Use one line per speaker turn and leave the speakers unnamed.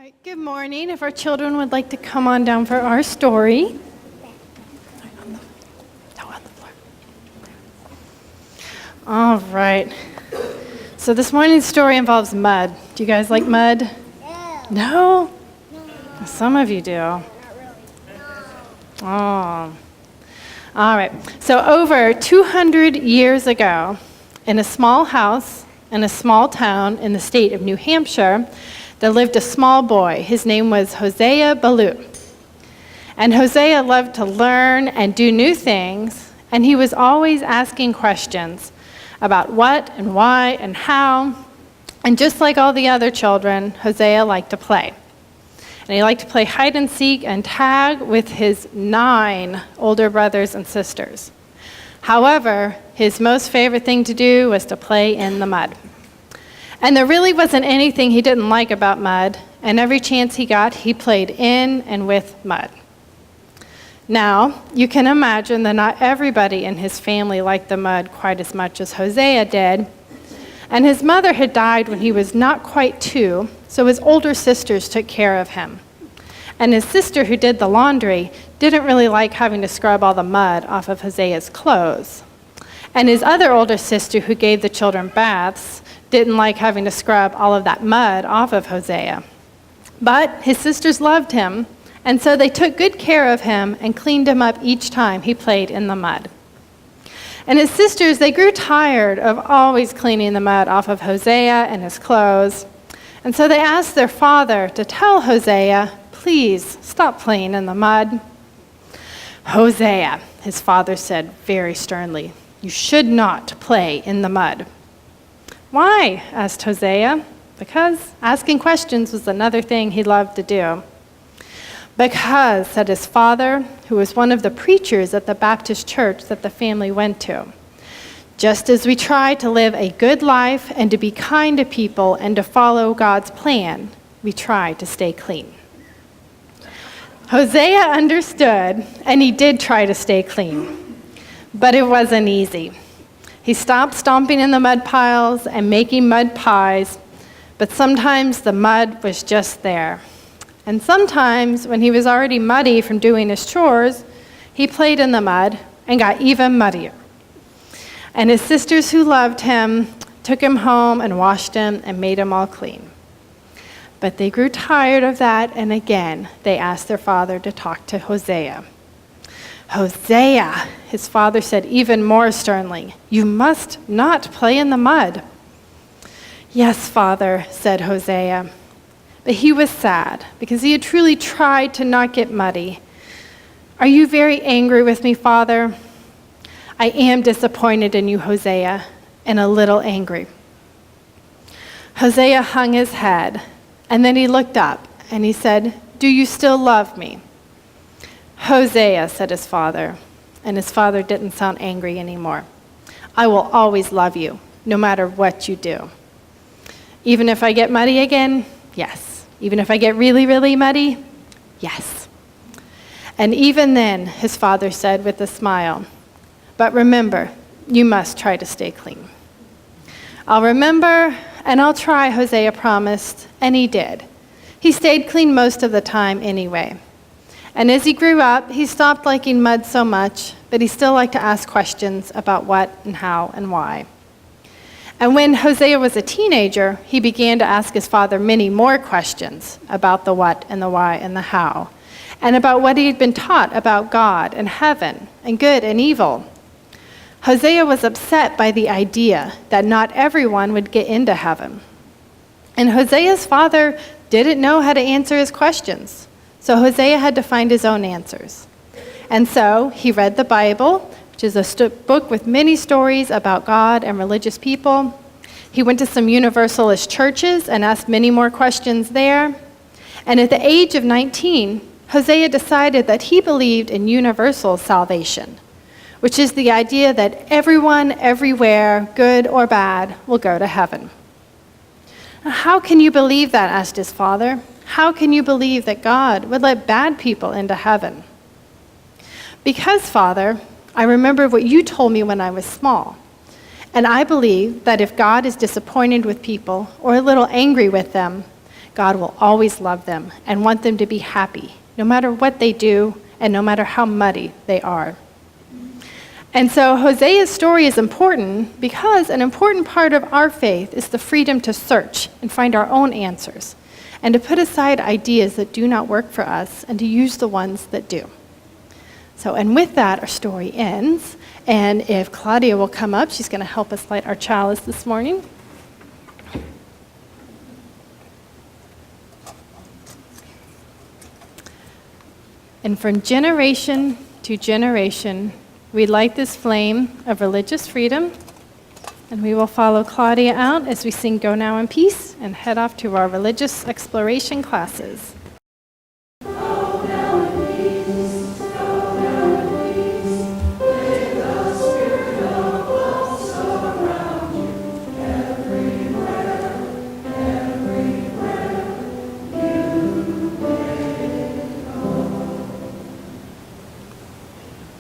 right, good morning. If our children would like to come on down for our story. On the floor. All right. So this morning's story involves mud. Do you guys like mud? No? No? Some of you do.
Not really. No.
Oh. All right. So over 200 years ago, in a small house in a small town in the state of New Hampshire, there lived a small boy. His name was Hosea Ballou. And Hosea loved to learn and do new things, and he was always asking questions about what and why and how. And just like all the other children, Hosea liked to play. And he liked to play hide and seek and tag with his 9 older brothers and sisters. However, his most favorite thing to do was to play in the mud. And there really wasn't anything he didn't like about mud, and every chance he got, he played in and with mud. Now, you can imagine that not everybody in his family liked the mud quite as much as Hosea did, and his mother had died when he was not quite 2, so his older sisters took care of him. And his sister, who did the laundry, didn't really like having to scrub all the mud off of Hosea's clothes. And his other older sister, who gave the children baths, didn't like having to scrub all of that mud off of Hosea. But his sisters loved him, and so they took good care of him and cleaned him up each time he played in the mud. And his sisters, they grew tired of always cleaning the mud off of Hosea and his clothes, and so they asked their father to tell Hosea, "Please stop playing in the mud." "Hosea," his father said very sternly, "you should not play in the mud." "Why?" asked Hosea. "Because asking questions was another thing he loved to do." "Because," said his father, who was one of the preachers at the Baptist church that the family went to, "just as we try to live a good life and to be kind to people and to follow God's plan, we try to stay clean." Hosea understood, and he did try to stay clean, but it wasn't easy. He stopped stomping in the mud piles and making mud pies, but sometimes the mud was just there. And sometimes, when he was already muddy from doing his chores, he played in the mud and got even muddier. And his sisters who loved him took him home and washed him and made him all clean. But they grew tired of that, and again, they asked their father to talk to Hosea. "Hosea," his father said even more sternly, "you must not play in the mud." "Yes, father," said Hosea. But he was sad because he had truly tried to not get muddy. "Are you very angry with me, father?" "I am disappointed in you, Hosea, and a little angry." Hosea hung his head, and then he looked up and he said, "Do you still love me?" "Hosea," said his father, and his father didn't sound angry anymore, "I will always love you, no matter what you do." "Even if I get muddy again?" "Yes." "Even if I get really, really muddy?" "Yes." And even then, his father said with a smile, "But remember, you must try to stay clean." "I'll remember, and I'll try," Hosea promised, and he did. He stayed clean most of the time anyway. And as he grew up, he stopped liking mud so much, but he still liked to ask questions about what and how and why. And when Hosea was a teenager, he began to ask his father many more questions about the what and the why and the how, and about what he had been taught about God and heaven and good and evil. Hosea was upset by the idea that not everyone would get into heaven. And Hosea's father didn't know how to answer his questions, so Hosea had to find his own answers. And so he read the Bible, which is a book with many stories about God and religious people. He went to some Universalist churches and asked many more questions there. And at the age of 19, Hosea decided that he believed in universal salvation, which is the idea that everyone, everywhere, good or bad, will go to heaven. "How can you believe that?" asked his father. "How can you believe that God would let bad people into heaven?" "Because, Father, I remember what you told me when I was small. And I believe that if God is disappointed with people or a little angry with them, God will always love them and want them to be happy, no matter what they do and no matter how muddy they are. And so Hosea's story is important because an important part of our faith is the freedom to search and find our own answers, and to put aside ideas that do not work for us and to use the ones that do. So, and with that, our story ends. And if Claudia will come up, she's going to help us light our chalice this morning. And from generation to generation, we light this flame of religious freedom, and we will follow Claudia out as we sing Go Now in Peace and head off to our religious exploration classes.